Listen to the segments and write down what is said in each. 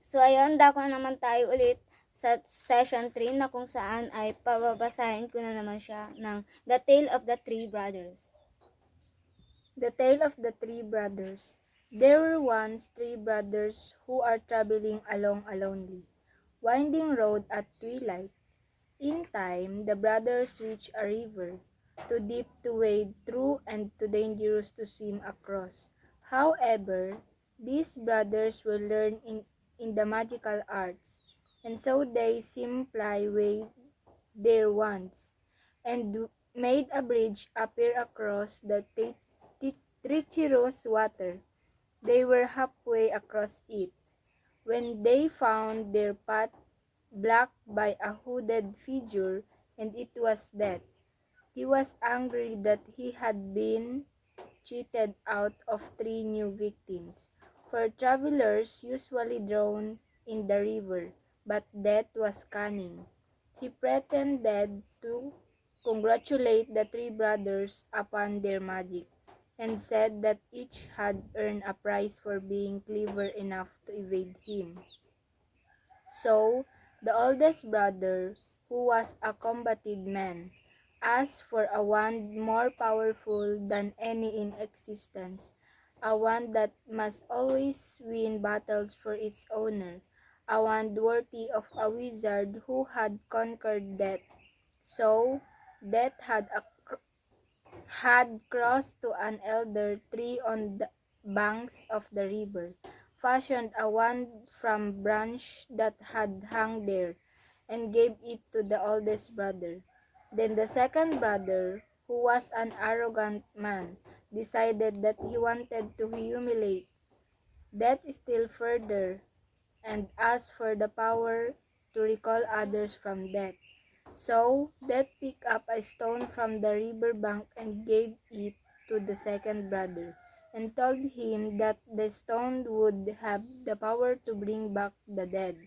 So ayun, dako naman tayo ulit sa session 3 na kung saan ay pababasahin ko na naman siya ng The Tale of the Three Brothers. The Tale of the Three Brothers. There were once three brothers who are traveling along a lonely, winding road at twilight. In time, the brothers reached a river, too deep to wade through and too dangerous to swim across. However, these brothers were learned in the magical arts, and so they simply waved their wands and made a bridge appear across the treacherous water. They were halfway across it when they found their path blocked by a hooded figure, and it was Death. He was angry that he had been cheated out of three new victims, for travelers usually drown in the river, but Death was cunning. He pretended to congratulate the three brothers upon their magic, and said that each had earned a prize for being clever enough to evade him. So, the oldest brother, who was a combative man, asked for a wand more powerful than any in existence, a wand that must always win battles for its owner, a wand worthy of a wizard who had conquered death. So, Death had crossed to an elder tree on the banks of the river, fashioned a wand from branch that had hung there, and gave it to the oldest brother. Then the second brother, who was an arrogant man, decided that he wanted to humiliate Death still further, and asked for the power to recall others from death. So Death picked up a stone from the river bank and gave it to the second brother, and told him that the stone would have the power to bring back the dead.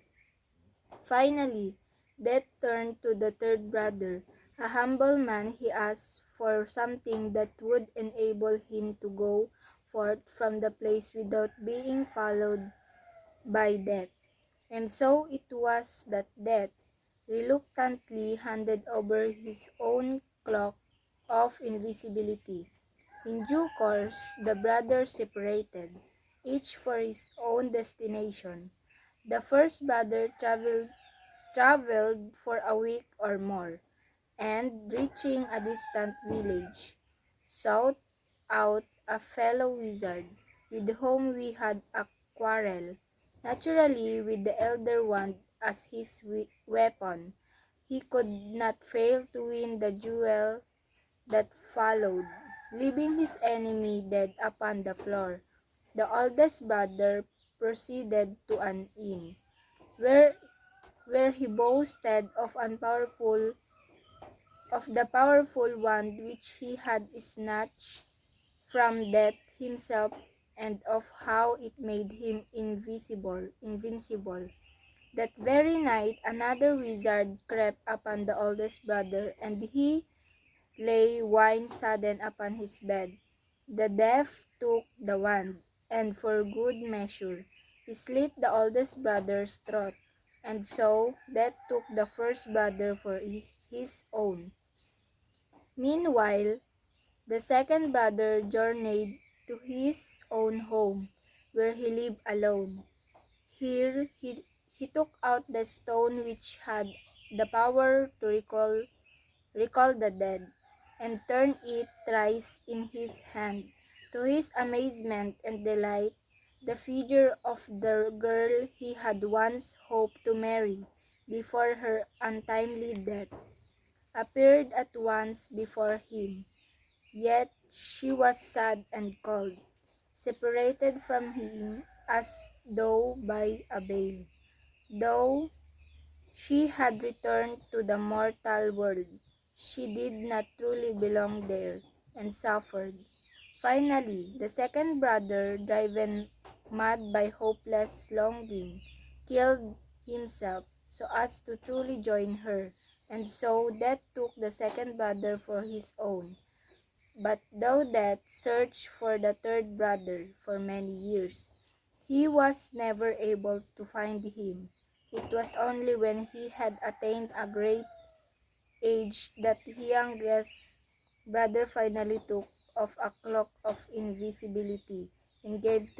Finally, Death turned to the third brother. A humble man, he asked for something that would enable him to go forth from the place without being followed by Death. And so it was that Death reluctantly handed over his own cloak of invisibility. In due course, the brothers separated, each for his own destination. The first brother traveled for a week or more, and reaching a distant village, sought out a fellow wizard with whom we had a quarrel. Naturally, with the elder one as his weapon, he could not fail to win the duel that followed, leaving his enemy dead upon the floor. The oldest brother proceeded to an inn, where he boasted of the powerful wand which he had snatched from Death himself, and of how it made him invincible. That very night another wizard crept upon the oldest brother, and he lay wine-sodden upon his bed. The deaf took the wand, and for good measure he slit the oldest brother's throat, and so Death took the first brother for his own. Meanwhile, the second brother journeyed to his own home, where he lived alone. Here he took out the stone which had the power to recall the dead, and turned it thrice in his hand. To his amazement and delight, the figure of the girl he had once hoped to marry before her untimely death appeared at once before him. Yet she was sad and cold, separated from him as though by a veil. Though she had returned to the mortal world, she did not truly belong there, and suffered. Finally, the second brother, driven mad by hopeless longing, killed himself so as to truly join her, and so Death took the second brother for his own. But though Death searched for the third brother for many years, He was never able to find him. It was only when he had attained a great age that his youngest brother finally took off a cloak of invisibility and gave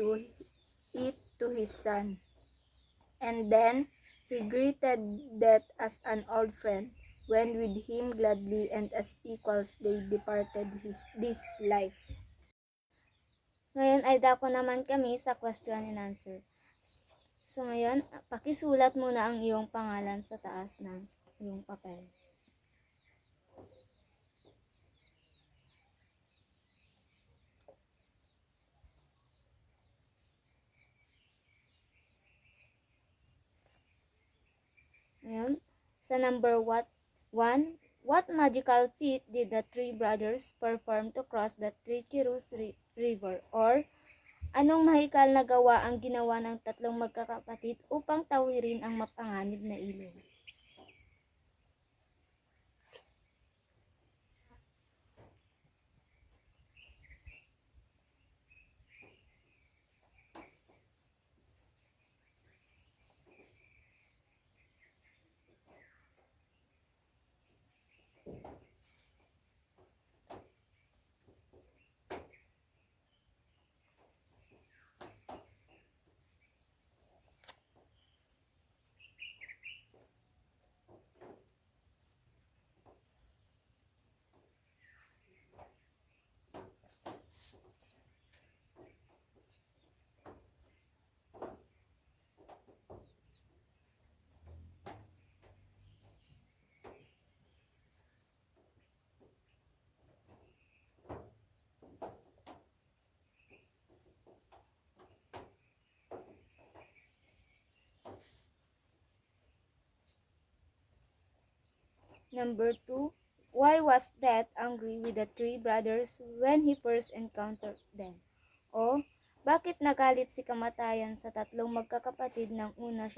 it to his son. And then he greeted Death as an old friend, went with him gladly, and as equals they departed this life. Ngayon ay dako naman kami sa question and answer. So ngayon, pakisulat muna ang iyong pangalan sa taas ng iyong papel. Ngayon, sa number what magical feat did the three brothers perform to cross the treacherous river? Or, anong mahikal na gawa ang ginawa ng tatlong magkakapatid upang tawirin ang mapanganib na ilog? Number 2, why was Death angry with the three brothers when he first encountered them? O, bakit nagalit si Kamatayan sa tatlong magkakapatid nang una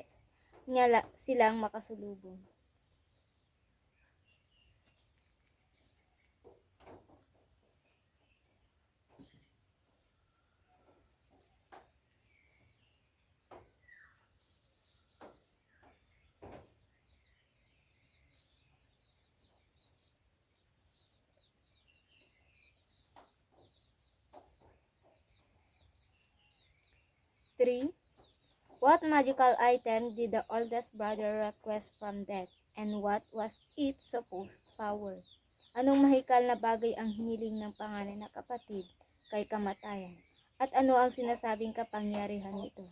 silang makasalubong? Three, what magical item did the oldest brother request from Death, and what was its supposed power? Anong mahikal na bagay ang hiniling ng panganay na kapatid kay Kamatayan? At ano ang sinasabing kapangyarihan nito?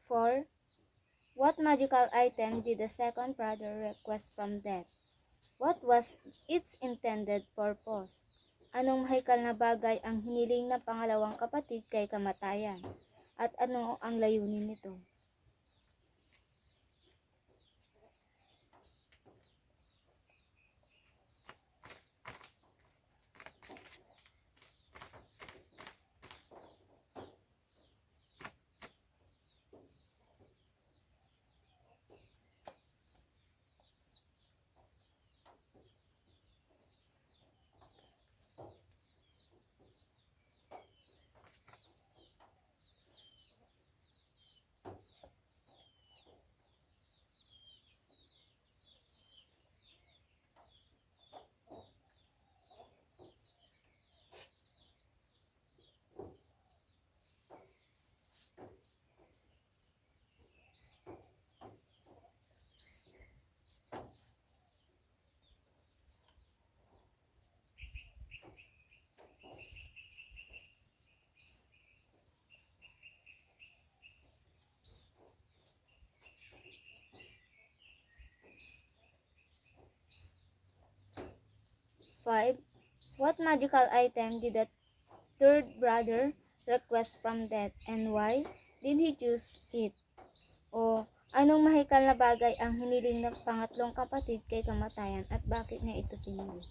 Four, what magical item did the second brother request from Death? What was its intended purpose? Anong mahikal na bagay ang hiniling ng pangalawang kapatid kay Kamatayan? At ano ang layunin nito? 5. What magical item did the third brother request from death and why did he choose it? O anong mahikal na bagay ang hiniling ng pangatlong kapatid kay kamatayan at bakit niya ito pinili?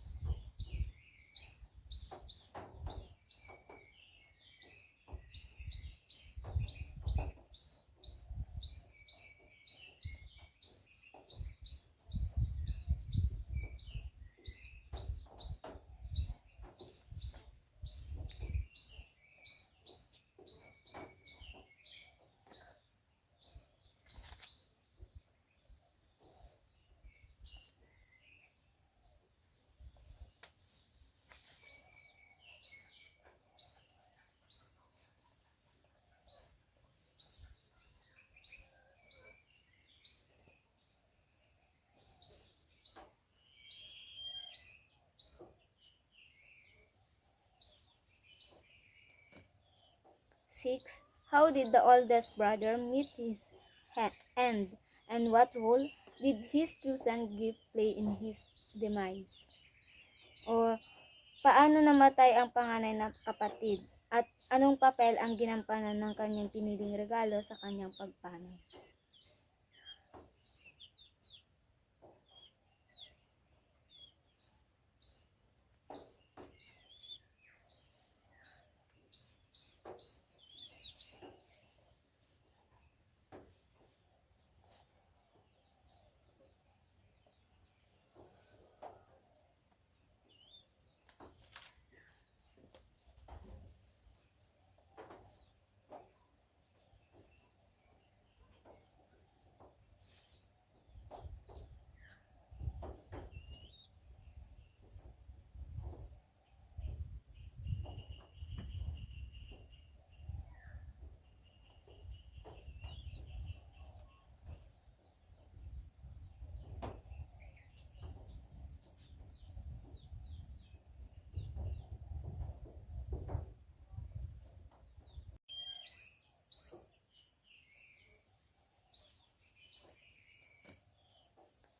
Six. How did the oldest brother meet his end, and what role did his chosen gift play in his demise? O paano namatay ang panganay na kapatid at anong papel ang ginampanan ng kanyang piniling regalo sa kanyang pagpanaw?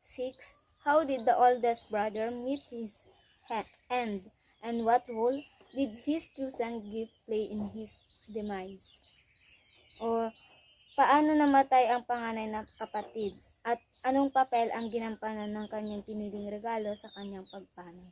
Six. How did the oldest brother meet his end, and what role did his chosen gift play in his demise? O paano namatay ang panganay na kapatid at anong papel ang ginampanan ng kanyang piniling regalo sa kanyang pagpanaw?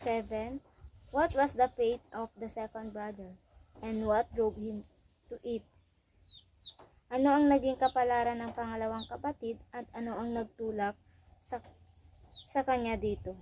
Seven. What was the fate of the second brother, and what drove him to it? Ano ang naging kapalaran ng pangalawang kapatid at ano ang nagtulak sa, sa kanya dito?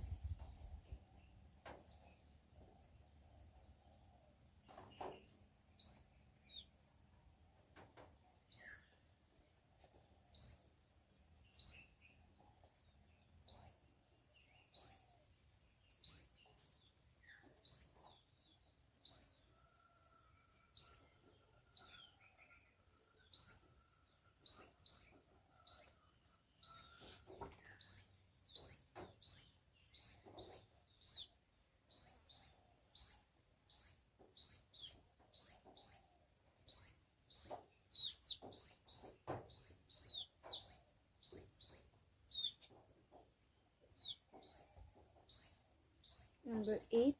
Number 8.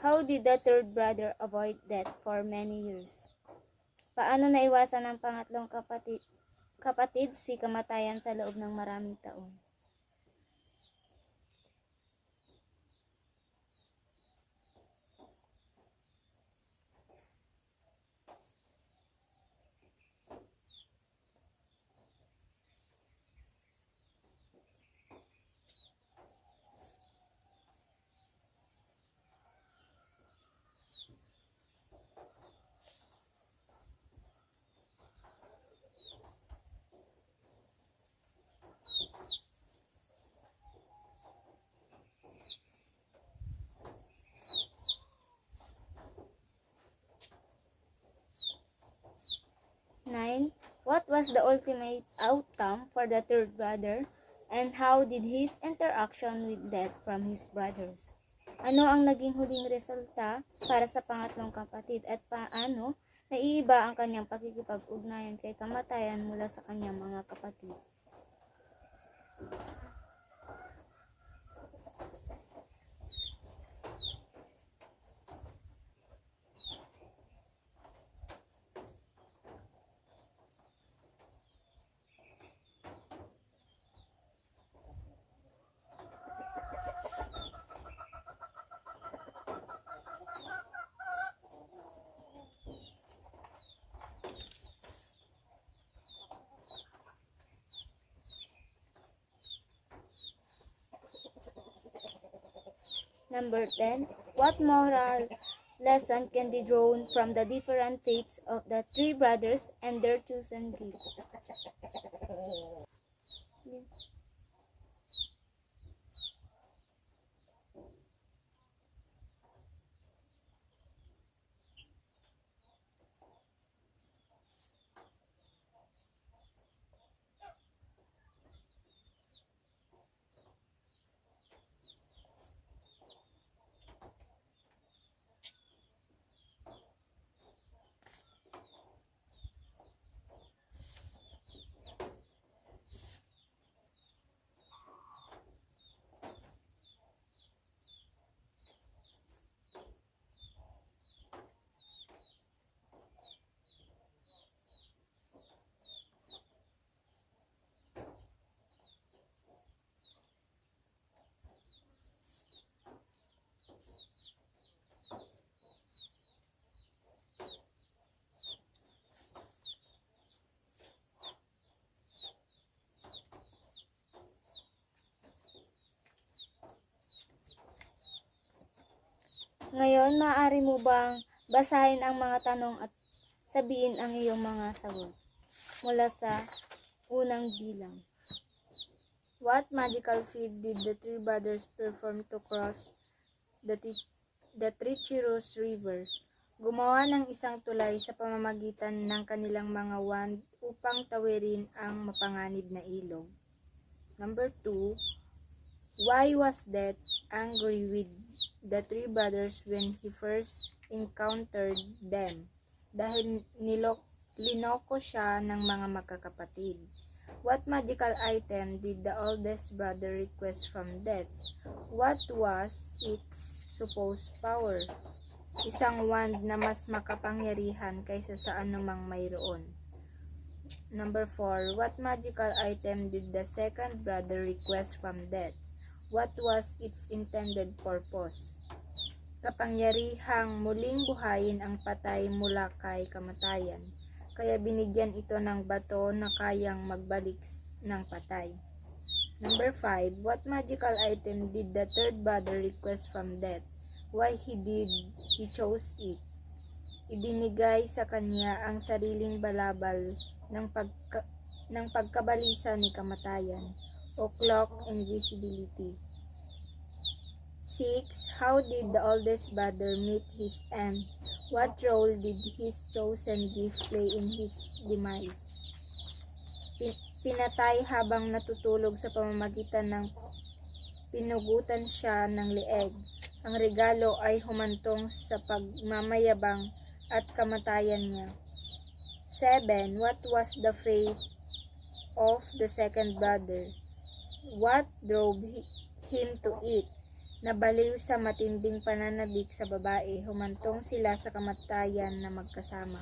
How did the third brother avoid death for many years? Paano naiwasan ng pangatlong kapatid si kamatayan sa loob ng maraming taon? Nine. What was the ultimate outcome for the third brother, and how did his interaction with death from his brothers? Ano ang naging huling resulta para sa pangatlong kapatid at paano naiiba ang kanyang pakikipag-ugnayan kay kamatayan mula sa kanyang mga kapatid? Number 10. What moral lesson can be drawn from the different fates of the three brothers and their chosen gifts? Ngayon, maaari mo bang basahin ang mga tanong at sabihin ang iyong mga sagot mula sa unang bilang? What magical feat did the three brothers perform to cross the treacherous river? Gumawa ng isang tulay sa pamamagitan ng kanilang mga wand upang tawirin ang mapanganib na ilog. Number 2. Why was Death angry with the three brothers when he first encountered them? Dahil linoko siya ng mga magkakapatid. What magical item did the oldest brother request from Death? What was its supposed power? Isang wand na mas makapangyarihan kaysa sa anumang mayroon. Number 4. What magical item did the second brother request from Death? What was its intended purpose? Kapangyarihang muling buhayin ang patay mula kay kamatayan, kaya binigyan ito ng bato na kayang magbalik ng patay. Number 5. What magical item did the third brother request from Death? Why did he chose it? Ibinigay sa kanya ang sariling balabal ng pagkabalisa ni kamatayan, o cloak invisibility. 6. How did the oldest brother meet his end? What role did his chosen gift play in his demise? Pinatay habang natutulog sa pamamagitan ng pinugutan siya ng leeg. Ang regalo ay humantong sa pagmamayabang at kamatayan niya. 7. What was the fate of the second brother? What drove him to it? Nabaliw sa matinding pananabik sa babae, humantong sila sa kamatayan na magkasama.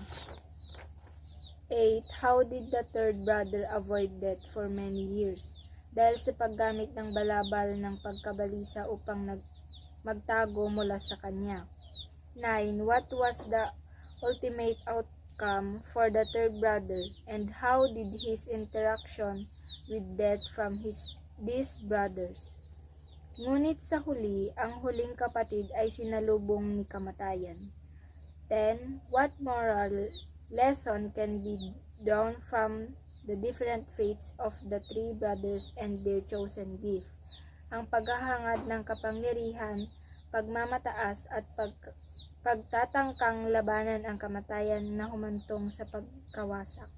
8. How did the third brother avoid death for many years? Dahil sa paggamit ng balabal ng pagkabalisa upang magtago mula sa kanya. 9. What was the ultimate outcome for the third brother, and how did his interaction with death from these brothers? Ngunit sa huli, ang huling kapatid ay sinalubong ni kamatayan. 10. What moral lesson can be drawn from the different fates of the three brothers and their chosen gift? Ang paghahangad ng kapangyarihan, pagmamataas at pagtatangkang labanan ang kamatayan na humantong sa pagkawasak.